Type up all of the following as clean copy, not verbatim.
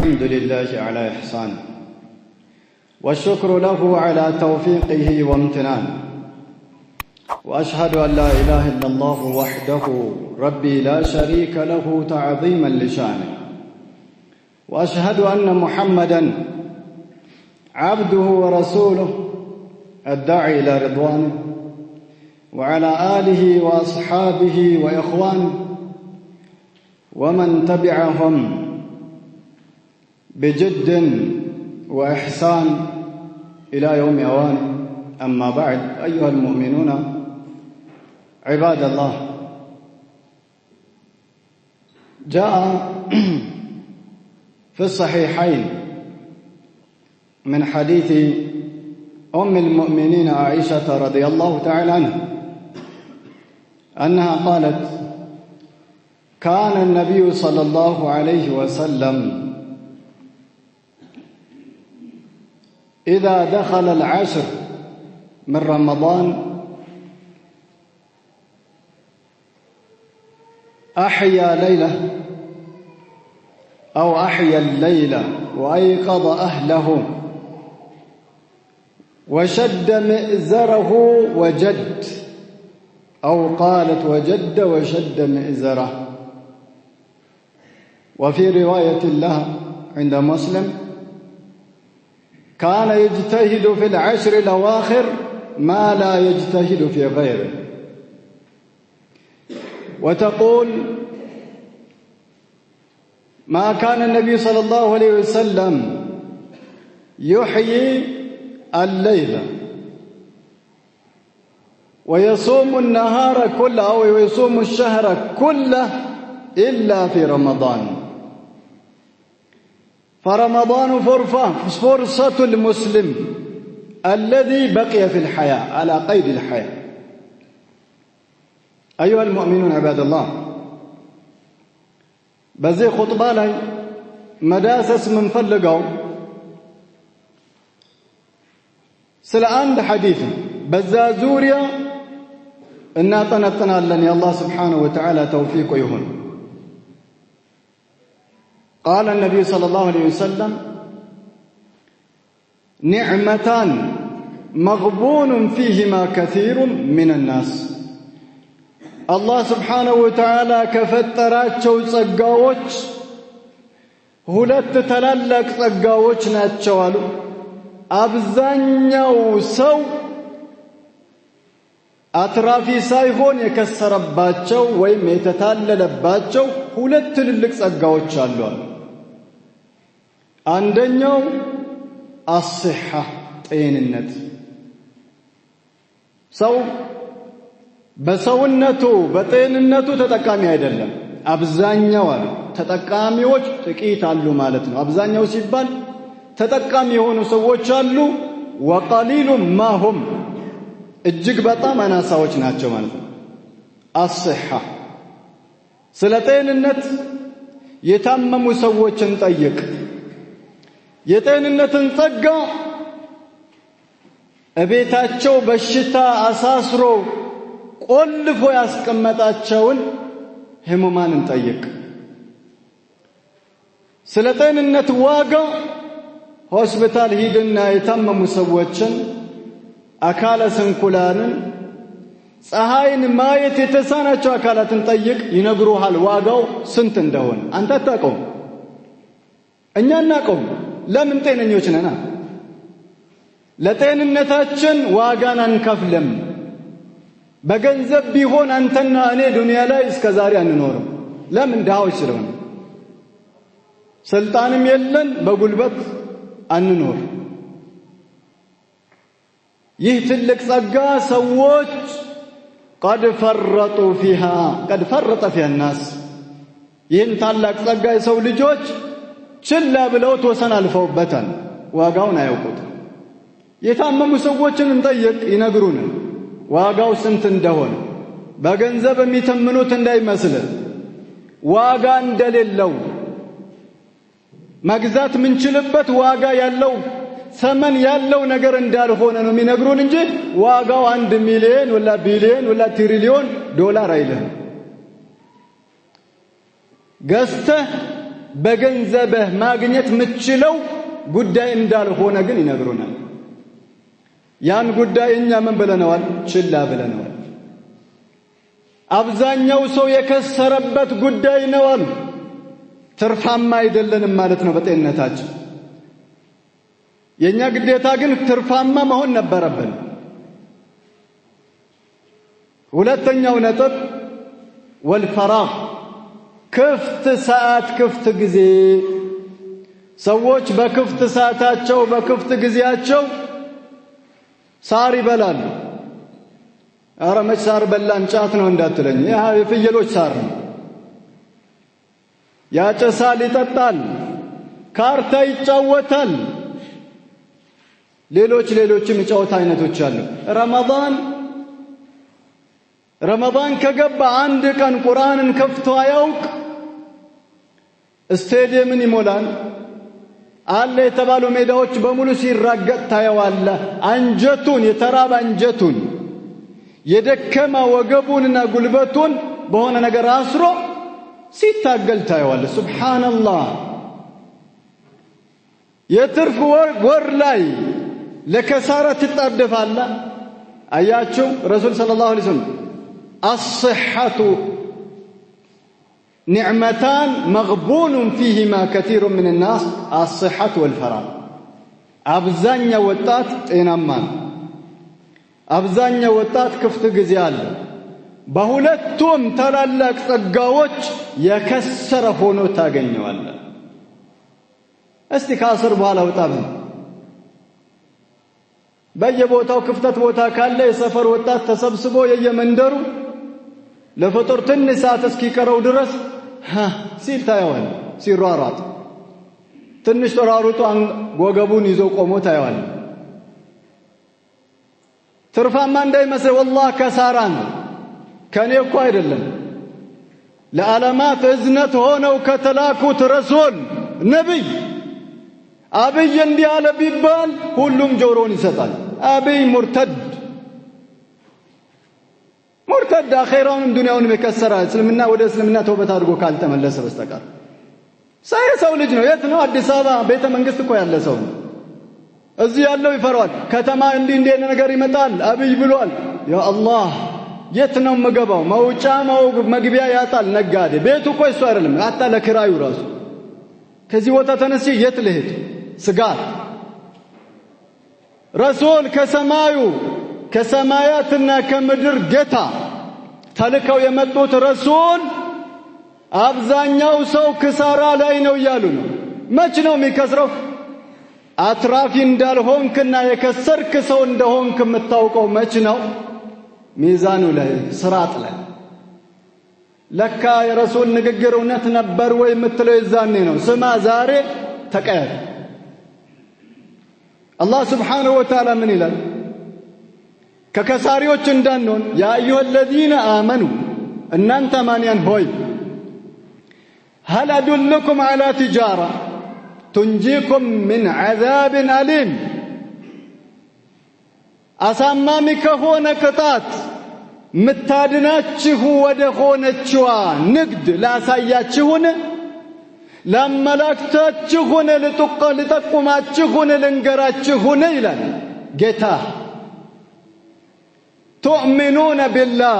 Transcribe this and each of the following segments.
الحمد لله على إحسانه والشكر له على توفيقه وامتنانه وأشهد أن لا إله إلا الله وحده ربي لا شريك له تعظيما لشانه وأشهد أن محمدا عبده ورسوله الداعي إلى رضوانه وعلى آله وأصحابه وإخوانه ومن تبعهم بجد وإحسان إلى يوم أوانه. أما بعد، أيها المؤمنون عباد الله، جاء في الصحيحين من حديث أم المؤمنين عائشة رضي الله تعالى عنها أنها قالت: كان النبي صلى الله عليه وسلم إذا دخل العشر من رمضان أحيا الليلة وأيقظ أهله وشد مئزره وجد، أو قالت وجد وشد مئزره. وفي رواية له عند مسلم: كان يجتهد في العشر الأواخر ما لا يجتهد في غيره. وتقول: ما كان النبي صلى الله عليه وسلم يحيي الليل ويصوم النهار كله أو يصوم الشهر كله إلا في رمضان، فرمضان فرصة المسلم الذي بقي في الحياة على قيد الحياة. أيها المؤمنون عباد الله، بزي خطبة لي مداسس من فلقوا سلعان حديث بزازوريا إنا طنطنا لني الله سبحانه وتعالى توفيق يهون. قال النبي صلى الله عليه وسلم: نعمتان مغبون فيهما كثير من الناس. الله سبحانه وتعالى كفتراتشو ጸጋዎች ሁለት ተላላቅ ጸጋዎች ናቸው አሉ። አብዛኛው ሰው አትራፊ ሳይሆን የከሰረባቸው ወይም የተታለለባቸው ሁለት ትልልቅ ጸጋዎች አሉ። አንደኛው አስሐ ጤንነት። ሰው በሰውነቱ በጤንነቱ ተጠቃሚ አይደለም። አብዛኛው አሉ ተጠቃሚዎች ጥቂት አሉ ማለት ነው። አብዛኛው ሲባል ተጠቃሚ የሆኑ ሰዎች አሉ። ወቀሊሉ ማሁም እጅግ በጣም አናሳዎች ናቸው ማለት ነው። አስሐ ስለ ጤንነት የታመሙ ሰዎችን ጠይቅ። የጤንነትን ጸጋ እቤታቸው በሽታ አሳስሮ ቆልፎ ያስቀመጣቸውን ህሙማንን ጠይቅ። ስለ ጤንነት ዋጋ ሆስፒታል ሂድና የታመሙ ሰዎችን አካለ ስንኩላንን ፀሐይን ማየት የተሳናቸው አካላትን ጠይቅ፣ ይነግሩሃል ዋጋው ስንት እንደሆነ። አንተ አታውቀውም፣ እኛ እናውቀውም። ለምን? ጤነኞች ነና። ለጤንነታችን ዋጋን አንከፍልም። በገንዘብ ቢሆን አንተና እኔ ዱንያ ላይ እስከዛሬ አንኖርም። ለምን? ድሃዎች ስለሆነ። ስልጣንም የለን፣ በጉልበት አንኖር። ይህ ትልቅ ጸጋ ሰዎች قد فرطوا فيها قد فرط فيها الناس ይህን ታላቅ ጸጋ የሰው ልጆች ችላ ብለው ተሰናልፈውበታል። ዋጋውን አያውቁትም። የታመሙ ሰዎችን እንጠይቅ፣ ይነግሩን ዋጋው ስንት እንደሆነ። በገንዘብ የሚተምኑት እንዳይመስል ዋጋ እንደሌለው መግዛት ምንችልበት ዋጋ ያለው ሰመን ያለው ነገር እንዳልሆነ ነው የሚነግሩን እንጂ ዋጋው 1 ሚሊዮን ወላ ቢሊዮን ወላ ትሪሊዮን ዶላር አይደለም። ገዝተህ በገንዘብህ ማግኘት ምትችለው ጉዳይ እንዳልሆነ ግን ይነግሩናል። ያን ጉዳይ እኛ ምን ብለነዋል? ችላ ብለነዋል። አብዛኛው ሰው የከሰረበት ጉዳይ ነው አሉ። ትርፋማ አይደለንም ማለት ነው በጤንነታችን። የኛ ግዴታ ግን ትርፋማ መሆን ነበረብን። ሁለተኛው ነጥብ ወልፈራግ ክፍት ሰዓት ክፍት ጊዜ ሰዎች በክፍት ሰዓታቸው በክፍት ጊዜያቸው ሳር ይበላሉ። ኧረ መች ሳር በላን ጫት ነው እንዳትለኝ፣ ያ የፍየሎች ሳር ነው። ያጨሳል፣ ይጠጣል፣ ካርታ ይጫወታል፣ ሌሎችም የጨዋታ አይነቶች አሉ። ረመዳን ከገባ አንድ ቀን ቁርአንን ከፍቶ አያውቅ። ስቴዲየምን ይሞላል አለ የተባሉ ሜዳዎች በሙሉ ሲራገጥ ታየዋለ። አንጀቱን የተራበ አንጀቱን የደከመ ወገቡንና ጉልበቱን በሆነ ነገር አስሮ ሲታገል ታየዋለ። ሱብሃንአላህ። የትርፍ ወር ላይ ለከሳራ ትጣደፋለ። አያችሁ ረሱል ሰለላሁ ዐለይሂ ወሰለም الصحة نعمتان مغبون فيهما كثير من الناس الصحة والفراغ أبزانيا وطات ጤናማን አብዛኛው ወጣት ክፍት ጊዜ አለ። በሁለቱም ታላላቅ ጸጋዎች የከሰረ ሆኖ ታገኘዋለ። እስቲ ከአስር በኋላ ወጣብ በየቦታው ክፍተት ቦታ ካለ የሰፈር ወጣት ተሰብስቦ የየመንደሩ ለፈጥር ትንሽ ሰዓት እስኪቀረው ድረስ ሲል ታየዋል። ሲሯሯጥ ትንሽ ተሯሩጦ ወገቡን ይዞ ቆሞ ታየዋል። ትርፋማ እንዳይመስል والله ከሳራ ነው። ከኔ እኮ አይደለም ለዓለማት እዝነት ሆነው ከተላኩት ረሱል ነብይ አብይ እንዲህ አለ ቢባል ሁሉም ጆሮን ይሰጣል። አብይ ሙርተድ አኺራውንም ዱንያውንም የከሰረ እስልምና ወደ እስልምና ተውበት አድርጎ ካልተመለሰ በስተቀር ሰው ልጅ ነው። የት ነው? አዲስ አበባ ቤተ መንግስት እኮ ያለ ሰው ነው። እዚህ ያለው ይፈራዋል። ከተማ እንዲህ ነገር ይመጣል አብይ ብሏል። ያ አላህ የት ነው መገባው? መውጫ መግቢያ ያጣል ነጋዴ። ቤቱ እኮ እሱ አይደለም አጣ ለክራዩ ራሱ። ከዚህ ቦታ ተነስቼ የት ልሄድ? ስጋት። ረሱል ከሰማያትና ከምድር ጌታ ተልከው የመጡት ረሱል አብዛኛው ሰው ክሳራ ላይ ነው እያሉ ነው። መች ነው የሚከስረው? አትራፊ እንዳልሆንክና የከሰርክ ሰው እንደሆንክ የምታውቀው መች ነው? ሚዛኑ ላይ ስራጥ ላይ። ለካ የረሱል ንግግር እውነት ነበር ወይ የምትለው የዛኔ ነው። ስማ ዛሬ ተቀየር። አላህ ስብሓንሁ ወተዓላ ምን ይላል? ከከሳሪዎች እንዳንሆን ያ አዩሃ الذين آمنوا እናንተ ማንያን ሆይ هل أدلكم على تجارة تنجيكم من عذاب أليم አሳማሚ ከሆነ ቅጣት ምታድናችሁ ወደ ሆነችዋ ንግድ ላሳያችሁን ላመላክታችሁን ልጠቁማችሁን ልንገራችሁን ይላል ጌታ። تؤمنون بالله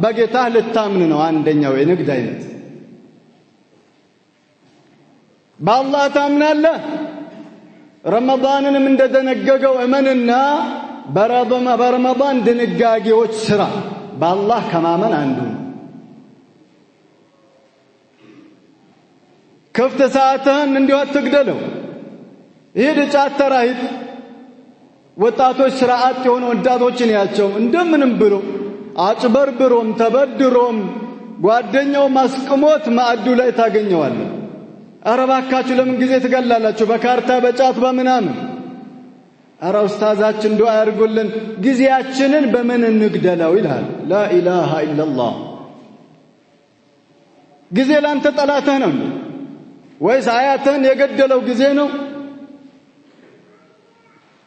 በጌታ ልታምኑ ነው። አንደኛው የንግድ አይነት በአላህ ታምናለህ። ረመዳንንም እንደደነገገው እመንና በረመዳን ድንጋጌዎች ስራ። በአላህ ከማመን አንዱ ነው። ክፍት ሰዓትህን እንዲሁ አትግደለው። ሂድ ጫት ተራ ሂድ። ወጣቶች ስርዓት የሆኑ ወጣቶችን ያቸው እንደምንም ብሎ አጭበርብሮም ተበድሮም ጓደኛው ማስቀሞት ማዕዱ ላይ ታገኘዋለህ። ኧረ እባካችሁ ለምን ጊዜ ትገላላችሁ በካርታ በጫት በምናምን? ኧረ ኡስታዛችን ዱዓ ያርጉልን ጊዜያችንን በምን እንግደለው ይላል። ላ ኢላሃ ኢላላህ። ጊዜ ላንተ ጠላትህ ነው ወይስ አያትህን የገደለው ጊዜ ነው?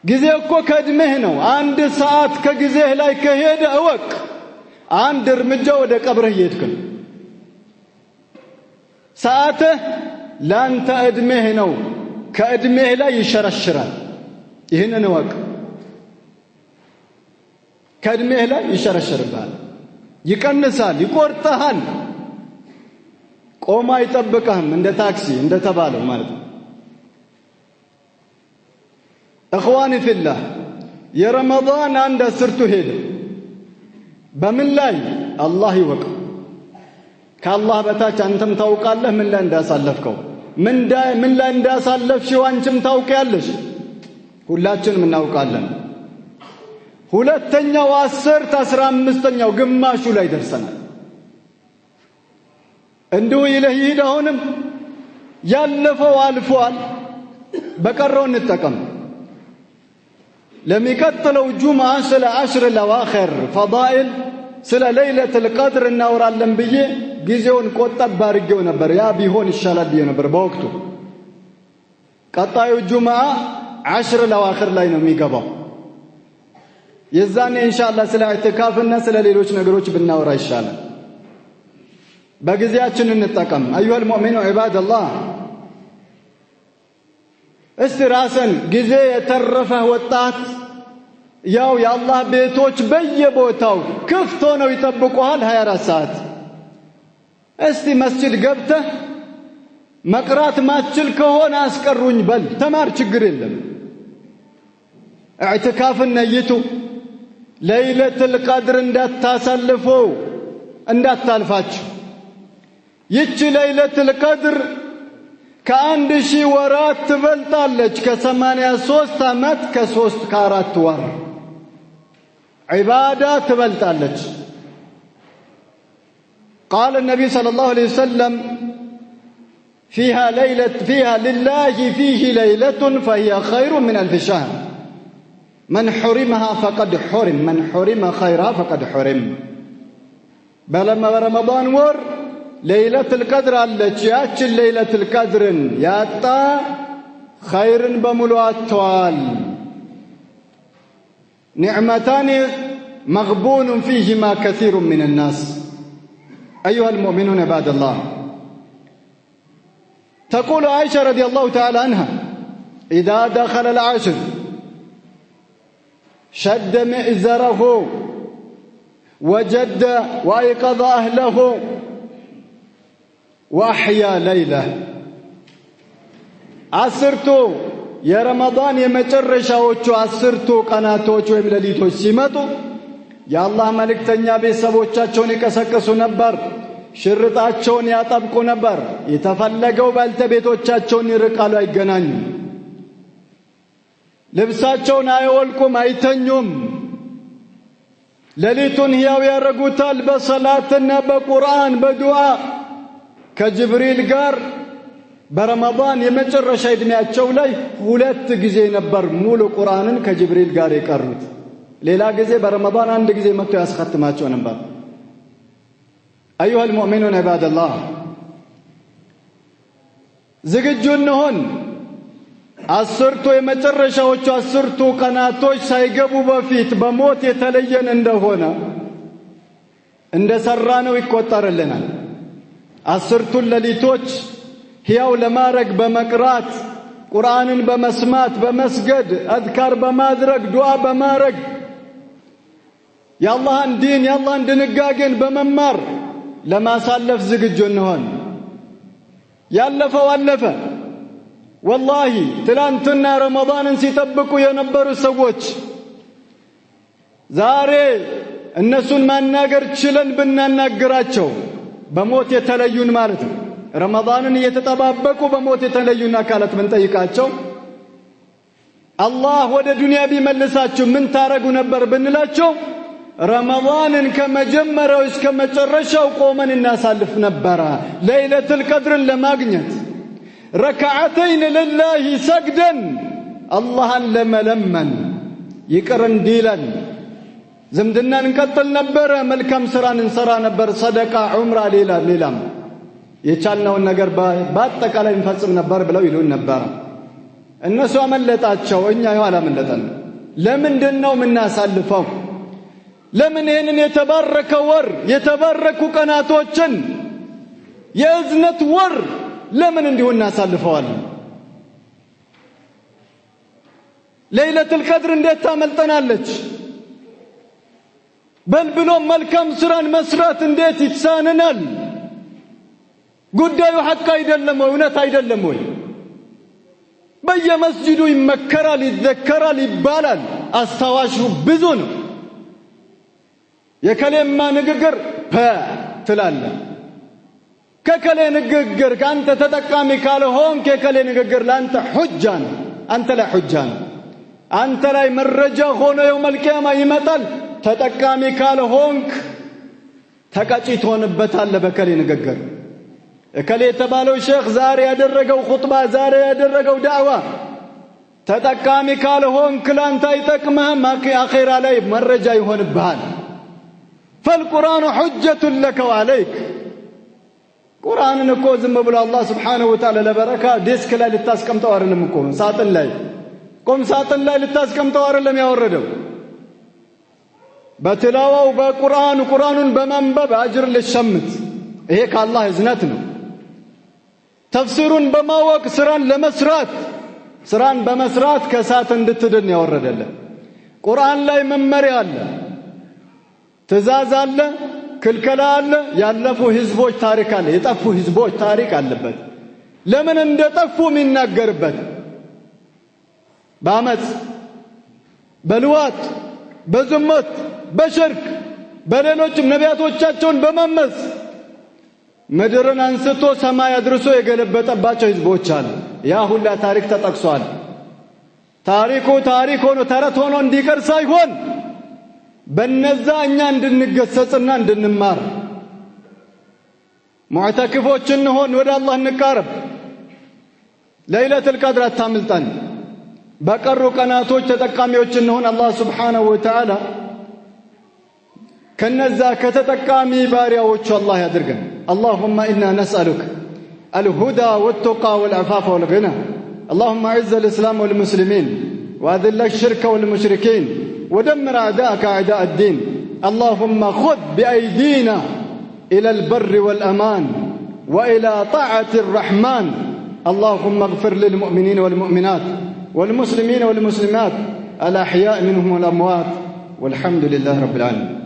ጊዜ እኮ ከእድሜህ ነው። አንድ ሰዓት ከጊዜህ ላይ ከሄደ እወቅ አንድ እርምጃ ወደ ቀብርህ እየሄድክ ነው። ሰዓትህ ላንተ እድሜህ ነው ከእድሜህ ላይ ይሸረሽራል ይሄንን ወቅ ከእድሜህ ላይ ይሸረሽርባል ይቀንሳል ይቆርጣል ቆማ ይጠብቅህም እንደ ታክሲ እንደ ተባለው ማለት ነው اخواني في الله يا رمضان عند سرته ሄደ በምን ላይ አላህ ይወቅ ከአላህ በታች አንተም ታውቃለህ ምን ላይ እንዳሳለፍከው ምን ላይ እንዳሳለፍሽው አንቺም ታውቂያለሽ ሁላችንም እናውቃለን ሁለተኛው 10 15ኛው ግማሹ ላይ ደርሰናል እንደው ይለሂድ አሁንም ያለፈው አልፏል በቀረው እንጠቀም ለሚቀጥለው ጁምዓ ስለ 10 الأواخر فضائل ስለ ليلة القدر እናወራለን ብዬ ጊዜውን ቆጠብ አድርጌው ነበር ያ ቢሆን ይሻላል ብዬ ነበር በወቅቱ ቀጣዩ ጁምዓ 10 الأواخر ላይ ነው የሚገባው የዛኔ ኢንሻአላህ ስለ ኢዕቲካፍና ስለ ሌሎች ነገሮች ብናወራ ይሻላል በጊዜያችን እንጠቀም ايها المؤمنون عباد الله استراسن ጊዜ የተረፈ ወጣት ያው የአላህ ቤቶች በየቦታው ክፍት ሆነው ይጠብቁሃል 24 ሰዓት እስቲ መስጂድ ገብተህ መቅራት ማትችል ከሆነ አስቀሩኝ በል ተማር ችግር የለም ኢዕቲካፍን ነይቱ ለይለቱል ቀድር እንዳታሳልፈው እንዳታልፋችሁ ይቺ ለይለቱል ቀድር ከአንድ ሺህ ወራት ትበልጣለች ከ83 ዓመት ከ3 ከ4 ወር عبادة تبلتالج قال النبي صلى الله عليه وسلم فيها لله فيه ليلة فهي خير من 1000 شهر من حرمها فقد حرم من حرم خيرها فقد حرم بلما رمضان ور ليلة القدر اللج ياتش ليلة القدر ياتا خير بملوات توال نعمتان مغبون فيهما كثير من الناس أيها المؤمنون عباد الله تقول عائشة رضي الله تعالى عنها إذا دخل العشر شد مئزره وجد وأيقظ أهله وأحيا ليله عصرتو የረመዳን የመጨረሻዎቹ 10 ቀናቶች ወይም ሌሊቶች ሲመጡ የአላህ መልእክተኛ ቤተሰቦቻቸውን ይቀሰቅሱ ነበር ሽርጣቸውን ያጠብቁ ነበር የተፈለገው ባልተቤቶቻቸውን ይርቃሉ አይገናኙ ልብሳቸውን አይወልቁም አይተኙም ሌሊቱን ሕያው ያረጉታል በሰላትና በቁርአን በዱዓ ከጅብሪል ጋር በረመዳን የመጨረሻ እድሜያቸው ላይ 2 ጊዜ ነበር ሙሉ ቁርአንን ከጅብሪል ጋር የቀሩት ሌላ ጊዜ በረመዳን አንድ ጊዜ መጥቶ ያስختማቸው ነበር ايها المؤمنون عباد الله ዝግጁ እንሆን 10 የመጨረሻዎቹ 10 ቀናቶች ሳይገቡ በፊት በሞት የተለየን እንደሆነ እንደሰራነው ይቆጠርልናል 10 ሌሊቶች ሕያው ለማድረግ በመቅራት ቁርአንን በመስማት በመስገድ አዝካር በማድረግ ዱዓ በማድረግ የአላህን ዲን የአላህን ድንጋጌን በመማር ለማሳለፍ ዝግጁ እንሆን ያለፈው አለፈ والله ትላንትና ረመዳንን ሲጠብቁ የነበሩ ሰዎች ዛሬ እነሱን ማናገር ችለን ብናናገራቸው በሞት የተለዩን ማለት ነው ረመዳንን እየተጠባበቁ በሞት የተለዩና አካላት ምን ጠይቃቸው አላህ ወደ ዱንያ ቢመልሳችሁ ምን ታረጉ ነበር ብንላቸው ረመዳንን ከመጀመሪያው እስከ መጨረሻው ቆመን እናሳልፍ ነበር ለይለቱል ቀድርን ለማግኘት ረካዓተይን ለላሂ ሰግደን አላህን ለመለመን ይቅር እንዲለን ዝምድናን እንቀጥል ነበር መልካም ስራን እንሰራ ነበር ሰደቃ ዑምራ ሌላም የቻልነውን ነገር በአጠቃላይ እንፈጽም ነበር ብለው ይሉን ነበር እነሱ አመለጣቸው እኛ ይኋላ አመለጠን ለምንድነው የምናሳልፈው ለምን ይሄንን የተባረከ ወር የተባረኩ ቀናቶችን የእዝነት ወር ለምን እንዲሁ እናሳልፈዋለን? ለይለቱል ቀድር እንዴት ታመልጠናለች? በልብሎ መልካም ስራን መስራት እንዴት ይሳነናል? ጉዳዩ ሐቅ አይደለም ወይ? እውነት አይደለም ወይ? በየመስጂዱ ይመከራል፣ ይዘከራል፣ ይባላል። አስታዋሹ ብዙ ነው። የከሌማ ንግግር ትላለህ። ከከሌ ንግግር ካንተ ተጠቃሚ ካልሆን ከከሌ ንግግር ላንተ ሁጃ ነው። አንተ ላይ ሁጃ ነው። አንተ ላይ መረጃ ሆኖ የውመል ቂያማ ይመጣል። ተጠቃሚ ካልሆንክ ተቀጪ ትሆንበታለህ በከሌ ንግግር። እከሌ የተባለው ሼኽ ዛሬ ያደረገው ኹጥባ፣ ዛሬ ያደረገው ዳዕዋ ተጠቃሚ ካልሆንክ ላንተ አይጠቅምህም። አኺራ ላይ መረጃ ይሆንብሃል። فالقرآن حجة لك وعليك ቁርአንን እኮ ዝም ብሎ አላህ Subhanahu Wa Ta'ala ለበረካ ዲስክ ላይ ልታስቀምጠው አይደለም እኮ ሳጥን ላይ ሳጥን ላይ ልታስቀምጠው አይደለም ያወረደው። በትላዋው ቁርአኑን በመንበብ አጅር ልትሸምት። ይሄ ከአላህ እዝነት ነው። ተፍሲሩን በማወቅ ስራን በመስራት ከሳት እንድትድን ያወረደለ። ቁርአን ላይ መመሪያ አለ፣ ትእዛዝ አለ፣ ክልከላ አለ። ያለፉ ህዝቦች ታሪክ አለ፣ የጠፉ ህዝቦች ታሪክ አለበት። ለምን እንደጠፉ የሚናገርበት በአመጽ፣ በልዋጥ፣ በዝሙት፣ በሽርክ፣ በሌሎችም ነቢያቶቻቸውን በመመስ ምድርን አንስቶ ሰማይ አድርሶ የገለበጠባቸው ህዝቦች አሉ። ያ ሁላ ታሪክ ተጠቅሷል። ታሪኩ ታሪክ ሆኖ ተረት ሆኖ እንዲቀር ሳይሆን በነዛ እኛ እንድንገሰጽና እንድንማር ሙዕተኪፎች እንሆን፣ ወደ አላህ እንቃረብ። ለይለቱል ቀድር አታምልጠን። በቀሩ ቀናቶች ተጠቃሚዎች እንሆን። አላህ Subhanahu Wa Ta'ala ከነዛ ከተጠቃሚ ባሪያዎቹ አላህ ያድርገን። اللهم إنا نسألك الهدى والتقى والعفاف والغنى. اللهم أعز الإسلام والمسلمين وأذل الشرك والمشركين ودمر أعداءك أعداء الدين. اللهم خذ بأيدينا إلى البر والأمان وإلى طاعة الرحمن. اللهم اغفر للمؤمنين والمؤمنات والمسلمين والمسلمات الأحياء منهم والأموات والحمد لله رب العالمين.